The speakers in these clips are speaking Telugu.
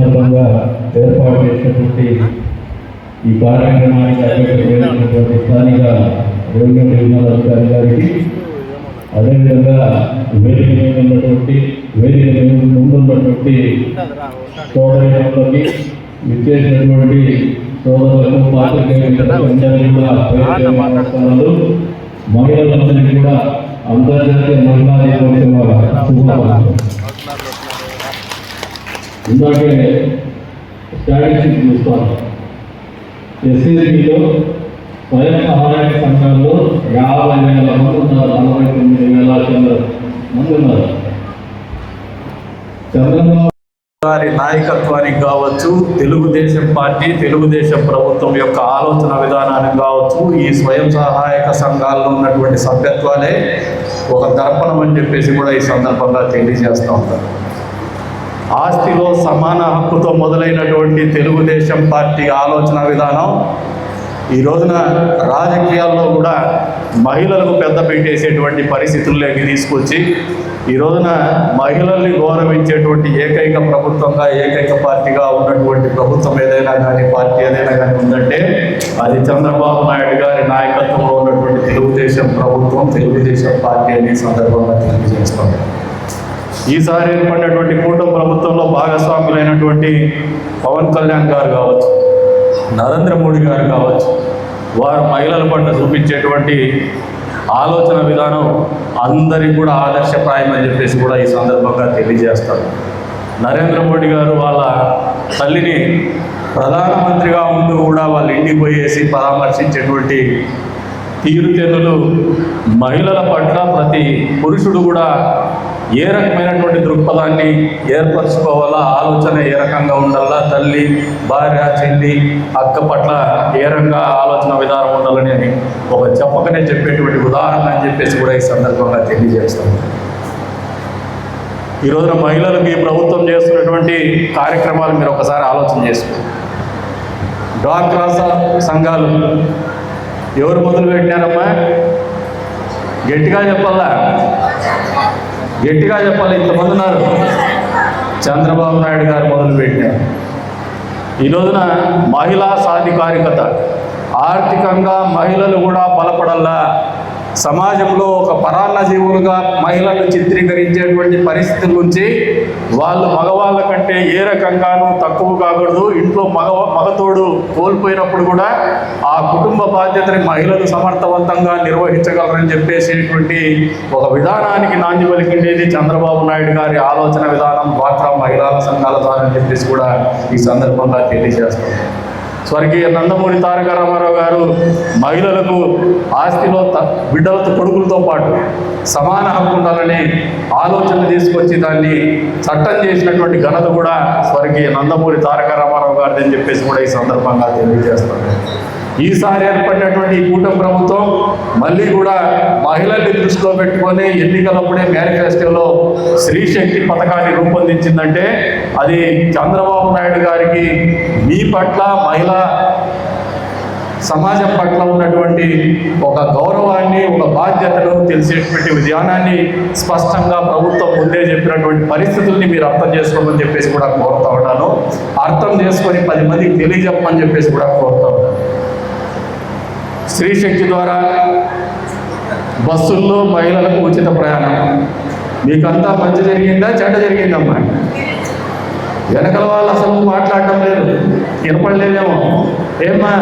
సందర్భంగా ఏర్పాటు చేసినటువంటి ఈ కార్యక్రమానికి అధ్యక్షుడైనటువంటి స్థానిక రెవెన్యూ డివిజనల్ అధికారి గారికి, అదేవిధంగా వేదిక మీద ఉన్నటువంటి ముందున్నటువంటి సోదరులకి, విచ్చేసినటువంటి సోదరులకు, మహిళలందరికీ కూడా అంతర్జాతీయ మహిళా దినోత్సవ ఇందాకే స్టాటిస్టిక్స్ చూస్తాను. ఎస్సీలో స్వయం సహాయక సంఘాల్లో 50,000 మంది ఉన్నారు. 49,000 మంది ఉన్నారు. చంద్రబాబు గారి నాయకత్వానికి కావచ్చు, తెలుగుదేశం పార్టీ, తెలుగుదేశం ప్రభుత్వం యొక్క ఆలోచన విధానానికి కావచ్చు, ఈ స్వయం సహాయక సంఘాల్లో ఉన్నటువంటి సభ్యత్వాలే ఒక దర్పణం అని చెప్పేసి కూడా ఈ సందర్భంగా తెలియజేస్తూ ఉంటారు. ఆస్తిలో సమాన హక్కుతో మొదలైనటువంటి తెలుగుదేశం పార్టీ ఆలోచన విధానం ఈ రోజున రాజకీయాల్లో కూడా మహిళలకు పెద్ద పెట్టేసేటువంటి పరిస్థితుల్లోకి తీసుకొచ్చి ఈ రోజున మహిళల్ని గౌరవించేటువంటి ఏకైక ప్రభుత్వంగా, ఏకైక పార్టీగా ఉన్నటువంటి ప్రభుత్వం ఏదైనా కానీ, పార్టీ ఏదైనా కానీ ఉందంటే అది చంద్రబాబు నాయుడు గారి నాయకత్వంలో ఉన్నటువంటి తెలుగుదేశం ప్రభుత్వం, తెలుగుదేశం పార్టీ అనే సందర్భంగా తెలియజేస్తాం. ఈసారి ఏర్పడినటువంటి కూటమి ప్రభుత్వంలో భాగస్వాములైనటువంటి పవన్ కళ్యాణ్ గారు కావచ్చు, నరేంద్ర మోడీ గారు కావచ్చు, వారు మహిళల పట్ల చూపించేటువంటి ఆలోచన విధానం అందరికీ కూడా ఆదర్శప్రాయం అని చెప్పేసి కూడా ఈ సందర్భంగా తెలియజేస్తారు. నరేంద్ర మోడీ గారు వాళ్ళ తల్లిని ప్రధానమంత్రిగా ఉంటూ కూడా వాళ్ళ ఇంటికి పోయేసి పరామర్శించేటువంటి తీరుతెన్నులు మహిళల పట్ల ప్రతి పురుషుడు కూడా ఏ రకమైనటువంటి దృక్పథాన్ని ఏర్పరచుకోవాలా, ఆలోచన ఏ రకంగా ఉండాలా, తల్లి, భార్య, చెల్లి, అక్క పట్ల ఏ రకంగా ఆలోచన విధానం ఉండాలని ఒక చెప్పకనే చెప్పేటువంటి ఉదాహరణ అని చెప్పేసి కూడా ఈ సందర్భంగా తెలియజేస్తాం. ఈ రోజున మహిళలకు ఈ ప్రభుత్వం చేస్తున్నటువంటి కార్యక్రమాలు మీరు ఒకసారి ఆలోచన చేసుకోండి. డ్వాక్రా సంఘాలు ఎవరు మొదలు పెట్టినారమ్మా? గట్టిగా చెప్పాలా? గట్టిగా చెప్పాలి. ఇంతమంది ఉన్నారు. చంద్రబాబు నాయుడు గారు మొదలు పెట్టారు. ఈ రోజున మహిళా సాధికారికత, ఆర్థికంగా మహిళలు కూడా బలపడల్లా, సమాజంలో ఒక పరాన్న జీవులుగా మహిళలను చిత్రీకరించేటువంటి పరిస్థితుల నుంచి వాళ్ళు మగవాళ్ళ కంటే ఏ రకంగానూ తక్కువ కాకూడదు. ఇంట్లో మగతోడు కోల్పోయినప్పుడు కూడా ఆ కుటుంబ బాధ్యతని మహిళలు సమర్థవంతంగా నిర్వహించగలరని చెప్పేసేటువంటి ఒక విధానానికి నాంది పలికిండేది చంద్రబాబు నాయుడు గారి ఆలోచన విధానం, డ్వాక్రా మహిళా సంఘాల ద్వారా అని చెప్పేసి కూడా ఈ సందర్భంగా తెలియజేస్తాం. స్వర్గీయ నందమూరి తారక రామారావు గారు మహిళలకు ఆస్తిలో బిడ్డలతో, కొడుకులతో పాటు సమాన హక్కు ఉండాలని ఆలోచన తీసుకొచ్చి దాన్ని చట్టం చేసినటువంటి ఘనత కూడా స్వర్గీయ నందమూరి తారక రామారావు గారిని అని చెప్పేసి కూడా ఈ సందర్భంగా తెలియజేస్తాను. ఈసారి ఏర్పడినటువంటి ఈ కూటమి ప్రభుత్వం మళ్ళీ కూడా మహిళల్ని దృష్టిలో పెట్టుకొని ఎన్నికలప్పుడే మేనిఫెస్టోలో స్త్రీశక్తి పథకాన్ని రూపొందించిందంటే అది చంద్రబాబు నాయుడు గారికి మీ పట్ల, మహిళా సమాజం పట్ల ఉన్నటువంటి ఒక గౌరవాన్ని, ఒక బాధ్యతను తెలిసేటువంటి విధానాన్ని స్పష్టంగా ప్రభుత్వం ముందే చెప్పినటువంటి పరిస్థితుల్ని మీరు అర్థం చేసుకోమని చెప్పేసి కూడా కోరుతా ఉన్నాను. అర్థం చేసుకొని 10 మందికి తెలియజెప్పమని చెప్పేసి కూడా కోరుతా ఉన్నాను. స్త్రీశక్తి ద్వారా బస్సుల్లో మహిళలకు ఉచిత ప్రయాణం, మీకంతా మంచి జరిగిందా, చెడ్డ జరిగిందమ్మా? వెనకల వాళ్ళు అసలు మాట్లాడటం లేదు, వినపడలేదేమో. ఏమ్మా,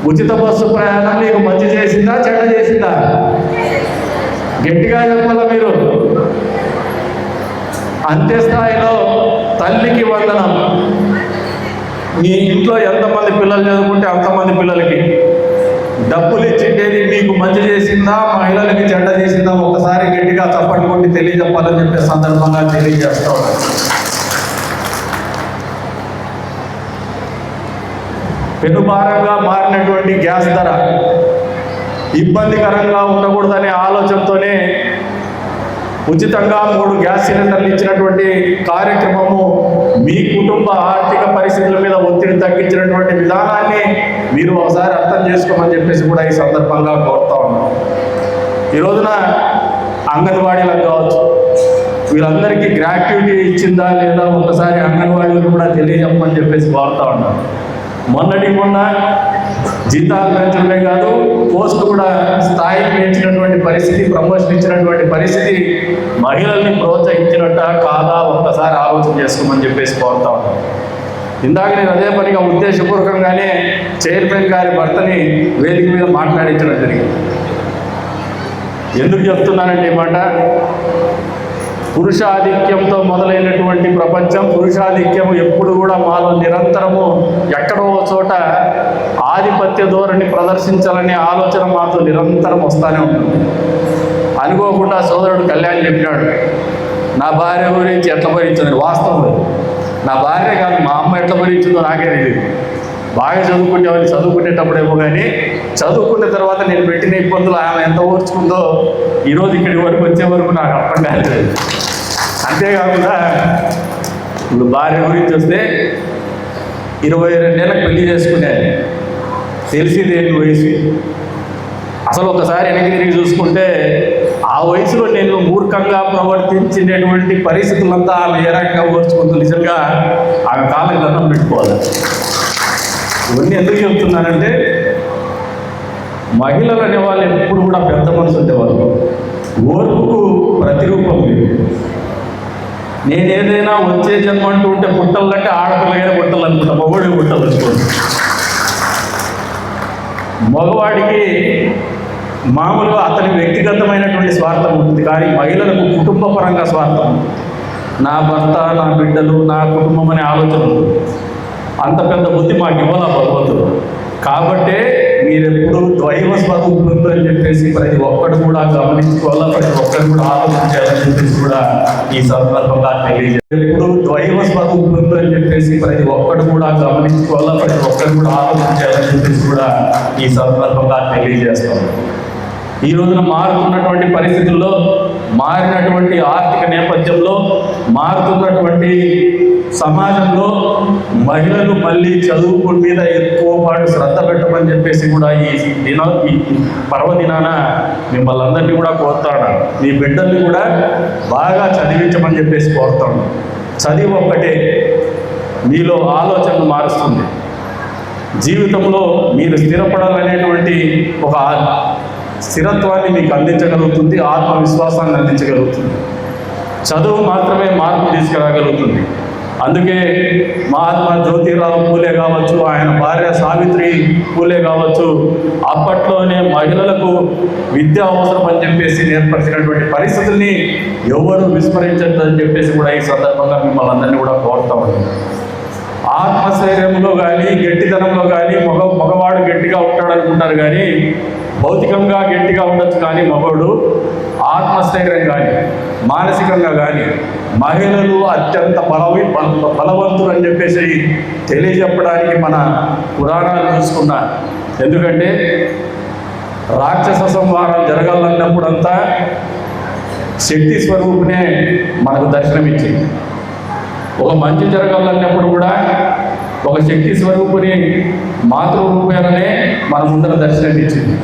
ఉచిత బస్సు ప్రయాణం మీకు మంచి చేసిందా, చెడ్డ చేసిందా? గట్టిగా చెప్పాలా మీరు. అంత్యస్థాయిలో తల్లికి వందనం. మీ ఇంట్లో ఎంతమంది పిల్లలు చదువుకుంటే అంతమంది పిల్లలకి డబ్బులు ఇచ్చిండేది మీకు మంచి చేసిందా, మహిళలకి చెడ్డ చేసిందా? ఒకసారి గట్టిగా చప్పట్లు కొట్టి తెలియజెప్పాలని చెప్పే సందర్భంగా తెలియజేస్తా ఉన్నాను. పెనుభారంగా మారినటువంటి గ్యాస్ ధర ఇబ్బందికరంగా ఉండకూడదనే ఆలోచనతోనే ఉచితంగా 3 గ్యాస్ సిలిండర్లు ఇచ్చినటువంటి కార్యక్రమము మీ కుటుంబ ఆర్థిక పరిస్థితుల మీద ఒత్తిడి తగ్గించినటువంటి విధానాన్ని మీరు ఒకసారి అర్థం చేసుకోమని చెప్పేసి కూడా ఈ సందర్భంగా కోరుతా ఉన్నాం. ఈ రోజున అంగన్వాడీలకు కావచ్చు, వీళ్ళందరికీ గ్రాట్యుటీ ఇచ్చిందా లేదా ఒకసారి అంగన్వాడీలు కూడా తెలియజెప్పమని చెప్పేసి కోరుతా ఉన్నారు. మొన్న జీతాలు పెంచడమే కాదు, పోస్ట్ కూడా స్థాయికి పెంచినటువంటి పరిస్థితి, ప్రమోషన్ ఇచ్చినటువంటి పరిస్థితి మహిళల్ని ప్రోత్సహించినట్ట కాదా ఒక్కసారి ఆలోచన చేసుకోమని చెప్పేసి కోరుతా ఉన్నాను. ఇందాక నేను అదే పనిగా ఉద్దేశపూర్వకంగానే చైర్మన్ గారి భర్తని వేదిక మీద మాట్లాడించడం జరిగింది. ఎందుకు చెప్తున్నానంటే ఈ మాట, పురుషాధిక్యంతో మొదలైనటువంటి ప్రపంచం, పురుషాధిక్యం ఎప్పుడు కూడా మాలో నిరంతరము ఎక్కడో చోట ఆధిపత్య ధోరణి ప్రదర్శించాలనే ఆలోచన మాతో నిరంతరం వస్తూనే ఉంటుంది. అనుకోకుండా సోదరుడు కళ్యాణ్ చెప్పినాడు, నా భార్య గురించి ఎట్లా భరించింది. వాస్తవం నా భార్య కాదు, మా అమ్మ ఎట్లా భరించిందో నాకే తెలియదు. బాగా చదువుకునేవాడిని చదువుకునేటప్పుడేమో, కానీ చదువుకున్న తర్వాత నేను పెట్టిన ఇబ్బందులు ఆమె ఎంత ఓర్చుకుందో ఈరోజు ఇక్కడి వరకు వచ్చే వరకు నాకు అర్థం కాలేదు. అంతేకాకుండా ఇప్పుడు భార్య గురించి వస్తే 22 ఏళ్ళకి పెళ్లి చేసుకునేది, తెలిసిదేంటి వయసు. అసలు ఒకసారి వెనక్కి తిరిగి చూసుకుంటే ఆ వయసులో నేను మూర్ఖంగా ప్రవర్తించినటువంటి పరిస్థితులంతా ఆమె ఏ రకంగా ఓర్చుకుంటూ నిజంగా ఆమె కాళ్ళకి దండం పెట్టుకోవాలి. ఇవన్నీ ఎందుకు చెప్తున్నానంటే, మహిళలు అనేవాళ్ళు ఎప్పుడు కూడా పెద్ద మనసు ఉండేవాళ్ళు, ఓర్పుకు ప్రతిరూపం లేదు. నేను ఏదైనా వచ్చే జన్మ అంటూ ఉంటే పుట్టలంటే ఆడపిల్లగానే పుట్టాలి అనుకుంటా, మగవాడికి పుట్టాలి అనుకోండి. మగవాడికి మామూలుగా అతని వ్యక్తిగతమైనటువంటి స్వార్థం ఉంటుంది, కానీ మహిళలకు కుటుంబ పరంగా స్వార్థం, నా భర్త, నా బిడ్డలు, నా కుటుంబం అనే ఆలోచన ఉంటుంది. అంత పెద్ద బుద్ధి మాకు ఇవ్వాల భగవంతుడు. కాబట్టే మీరెప్పుడు ద్వైవ స్వరూపులు అని చెప్పేసి ప్రతి ఒక్కడు కూడా గమనించుకోవాలా, ప్రతి ఒక్కరు కూడా ఆలోచించాలని చెప్పేసి కూడా ఈ సందర్భంగా తెలియజేయాలి. ఎప్పుడు ద్వైవ స్వరూపులు అని చెప్పేసి ప్రతి ఒక్కడు కూడా గమనించుకోవాలా, ప్రతి ఒక్కరు కూడా ఆలోచించాలని చెప్పేసి కూడా ఈ సందర్భంగా తెలియజేస్తాం. ఈ రోజున మారుతున్నటువంటి పరిస్థితుల్లో, మారినటువంటి ఆర్థిక నేపథ్యంలో, మారుతున్నటువంటి సమాజంలో మహిళలు మళ్ళీ చదువు మీద ఎక్కువ పాటు శ్రద్ధ పెట్టమని చెప్పేసి కూడా ఈ పర్వదినాన మిమ్మల్ని అందరినీ కూడా కోరుతాను. మీ బిడ్డల్ని కూడా బాగా చదివించమని చెప్పేసి కోరుతాను. చదివి ఒక్కటే మీలో ఆలోచనలు మారుస్తుంది. జీవితంలో మీరు స్థిరపడాలనేటువంటి ఒక స్థిరత్వాన్ని మీకు అందించగలుగుతుంది, ఆత్మవిశ్వాసాన్ని అందించగలుగుతుంది. చదువు మాత్రమే మార్పు తీసుకురాగలుగుతుంది. అందుకే మహాత్మా జ్యోతిరావు పూలే కావచ్చు, ఆయన భార్య సావిత్రి పూలే కావచ్చు, అప్పట్లోనే మహిళలకు విద్య అవసరం అని చెప్పేసి నేర్పరిచినటువంటి పరిస్థితుల్ని ఎవరు విస్మరించద్దని చెప్పేసి కూడా ఈ సందర్భంగా మిమ్మల్ని అందరినీ కూడా కోరుతా ఉన్నాను. ఆత్మశైర్యంలో కానీ, గట్టితనంలో కానీ మగవాడు గట్టిగా ఉంటాడు అనుకుంటారు, కానీ భౌతికంగా గట్టిగా ఉండొచ్చు, కానీ మగవాడు ఆత్మస్థైర్యం కానీ, మానసికంగా కానీ మహిళలు అత్యంత బలవంతులు అని చెప్పేసి తెలియజెప్పడానికి మన పురాణాలు చూసుకున్నారు. ఎందుకంటే రాక్షస సంహారం జరగాలన్నప్పుడంతా శక్తి స్వరూపునే మనకు దర్శనమిచ్చింది. ఒక మంచి జరగాలన్నప్పుడు కూడా ఒక శక్తి స్వరూపుని మాతృరూపేణనే మన ముందర దర్శనం ఇచ్చింది.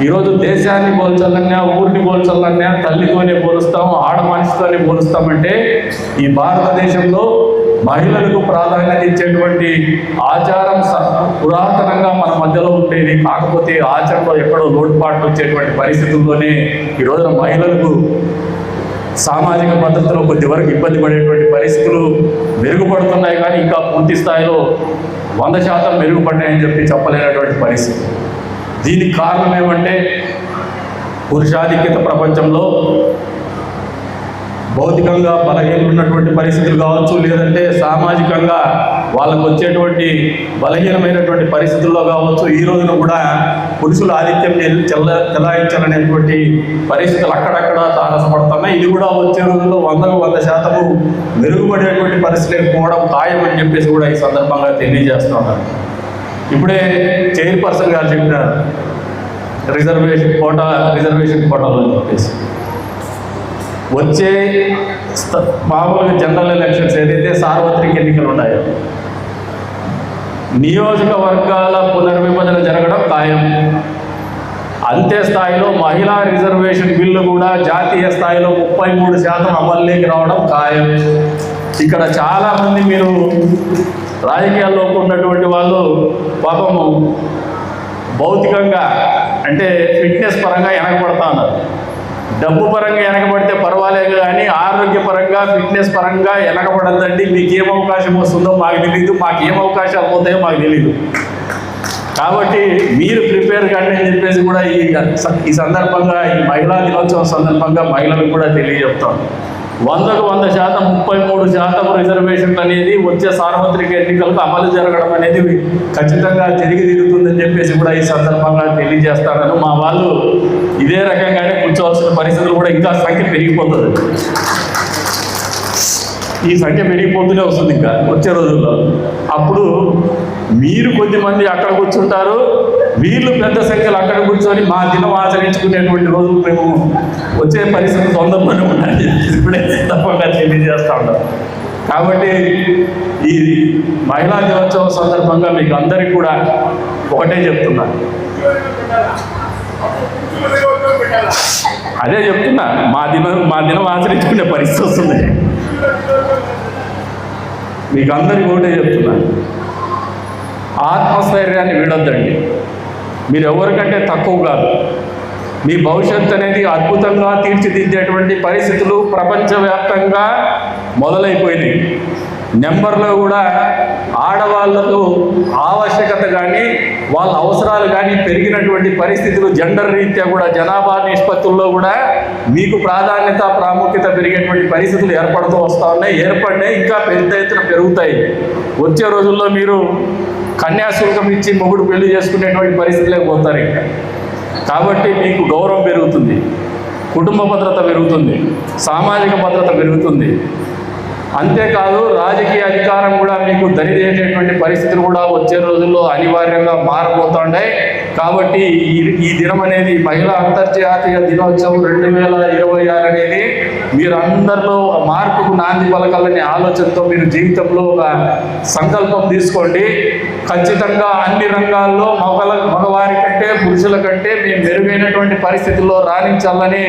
ఈరోజు దేశాన్ని పోల్చాలన్నా, ఊరిని పోల్చాలన్నా తల్లితోనే పోలుస్తాం, ఆడ మనిషితోనే పోలుస్తామంటే ఈ భారతదేశంలో మహిళలకు ప్రాధాన్యత ఇచ్చేటువంటి ఆచారం పురాతనంగా మన మధ్యలో ఉండేది. కాకపోతే ఆచరణలో ఎక్కడో లోటుపాట్లు వచ్చేటువంటి పరిస్థితుల్లోనే ఈ రోజున మహిళలకు సామాజిక భద్రతలో కొద్దివరకు ఇబ్బంది పడేటువంటి పరిస్థితులు మెరుగుపడుతున్నాయి, కానీ ఇంకా పూర్తి స్థాయిలో 100% మెరుగుపడ్డాయని చెప్పలేనటువంటి పరిస్థితి. దీనికి కారణం ఏమంటే పురుషాధిక్యత ప్రపంచంలో భౌతికంగా బలహీనలు ఉన్నటువంటి పరిస్థితులు కావచ్చు, లేదంటే సామాజికంగా వాళ్ళకు వచ్చేటువంటి బలహీనమైనటువంటి పరిస్థితుల్లో కావచ్చు, ఈ రోజున కూడా పురుషుల ఆధిక్యం చెలాయించాలనేటువంటి పరిస్థితులు అక్కడక్కడ తారసపడుతున్నాయి. ఇది కూడా వచ్చే రోజుల్లో 100% మెరుగుపడేటువంటి పరిస్థితులు పోవడం ఖాయమని చెప్పేసి కూడా ఈ సందర్భంగా తెలియజేస్తున్నారు. ఇప్పుడే చైర్పర్సన్ గారు చెప్పినారు రిజర్వేషన్ కోటాలో చెప్పేసి. వచ్చే మామూలుగా జనరల్ ఎలక్షన్స్ ఏదైతే సార్వత్రిక ఎన్నికలు ఉన్నాయో, నియోజకవర్గాల పునర్విభజన జరగడం ఖాయం. అంతే స్థాయిలో మహిళా రిజర్వేషన్ బిల్లు కూడా జాతీయ స్థాయిలో 33% అమల్లోకి రావడం ఖాయం. ఇక్కడ చాలామంది మీరు రాజకీయాల్లో ఉన్నటువంటి వాళ్ళు పాపము భౌతికంగా అంటే ఫిట్నెస్ పరంగా వెనకబడతా ఉన్నారు. డబ్బు పరంగా వెనకబడితే పర్వాలేదు కానీ ఆరోగ్యపరంగా ఫిట్నెస్ పరంగా వెనకబడద్దండి. మీకు ఏం అవకాశం వస్తుందో మాకు తెలియదు, మాకు ఏం అవకాశాలు పోతాయో మాకు తెలీదు. కాబట్టి మీరు ప్రిపేర్ కండి అని చెప్పేసి కూడా ఈ సందర్భంగా ఈ మహిళా దినోత్సవం సందర్భంగా మహిళలకు కూడా తెలియజెప్తాం. 100కు 100% 33% రిజర్వేషన్లు అనేది వచ్చే సార్వత్రిక ఎన్నికలకు అమలు జరగడం అనేది ఖచ్చితంగా జరిగి తీరుతుందని చెప్పేసి కూడా ఈ సందర్భంగా తెలియజేస్తాను. మా వాళ్ళు ఇదే రకంగానే కూర్చోవలసిన పరిస్థితులు కూడా ఇంకా సంఖ్య పెరిగిపోతుంది. ఈ సంఖ్య పెరిగిపోతూనే వస్తుంది ఇంకా వచ్చే రోజుల్లో. అప్పుడు మీరు కొద్దిమంది అక్కడ కూర్చుంటారు, వీళ్ళు పెద్ద సంఖ్యలో అక్కడ కూర్చొని మా దినం ఆచరించుకునేటువంటి రోజులు మేము వచ్చే పరిస్థితి తొందరలోనే ఉన్నాయని ఇప్పుడే తప్పకుండా తెలియజేస్తూ ఉంటాం. కాబట్టి ఈ మహిళా దినోత్సవం సందర్భంగా మీకు అందరికీ కూడా ఒకటే చెప్తున్నా, అదే చెప్తున్నా, మా దినం ఆచరించుకునే పరిస్థితి వస్తుంది. మీకు అందరికీ ఒకటే చెప్తున్నా, ఆత్మస్థైర్యాన్ని వీడొద్దండి. మీరు ఎవరికంటే తక్కువ కాదు. మీ భవిష్యత్తు అనేది అద్భుతంగా తీర్చిదిద్దేటువంటి పరిస్థితులు ప్రపంచవ్యాప్తంగా మొదలైపోయినాయి. నెంబర్లో కూడా ఆడవాళ్లకు ఆవశ్యకత కానీ వాళ్ళ అవసరాలు కానీ పెరిగినటువంటి పరిస్థితులు, జెండర్ రీత్యా కూడా జనాభా నిష్పత్తుల్లో కూడా మీకు ప్రాధాన్యత ప్రాముఖ్యత పెరిగేటువంటి పరిస్థితులు ఏర్పడుతూ వస్తూ ఉన్నాయి, ఏర్పడినాయి, ఇంకా పెద్ద ఎత్తున పెరుగుతాయి. వచ్చే రోజుల్లో మీరు కన్యాశుల్కం ఇచ్చి మొగుడు పెళ్లి చేసుకునేటువంటి పరిస్థితులకు పోతారు ఇంకా. కాబట్టి మీకు గౌరవం పెరుగుతుంది, కుటుంబ భద్రత పెరుగుతుంది, సామాజిక భద్రత పెరుగుతుంది. అంతేకాదు రాజకీయ అధికారం కూడా మీకు దరిదేసేటువంటి పరిస్థితులు కూడా వచ్చే రోజుల్లో అనివార్యంగా మారబోతున్నాయి. కాబట్టి ఈ దినం అనేది మహిళా అంతర్జాతీయ దినోత్సవం 2026 అనేది మీరందరిలో ఒక మార్పుకు నాంది పలకాలనే ఆలోచనతో మీరు జీవితంలో ఒక సంకల్పం తీసుకోండి. ఖచ్చితంగా అన్ని రంగాల్లో మగవారి కంటే పురుషుల కంటే మేము మెరుగైనటువంటి పరిస్థితుల్లో రాణించాలని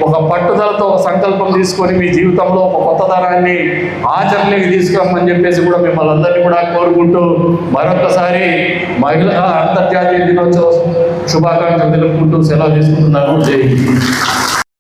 ఒక పట్టుదలతో ఒక సంకల్పం తీసుకొని మీ జీవితంలో ఒక కొత్త తరాన్ని ఆచరణలోకి తీసుకురమ్మని చెప్పేసి కూడా మిమ్మల్ని అందరినీ కూడా కోరుకుంటూ మరొకసారి మహిళా అంతర్జాతీయ దినోత్సవ శుభాకాంక్షలు తెలుపుకుంటూ సెలవు తీసుకుంటున్నాను. జై హింద్.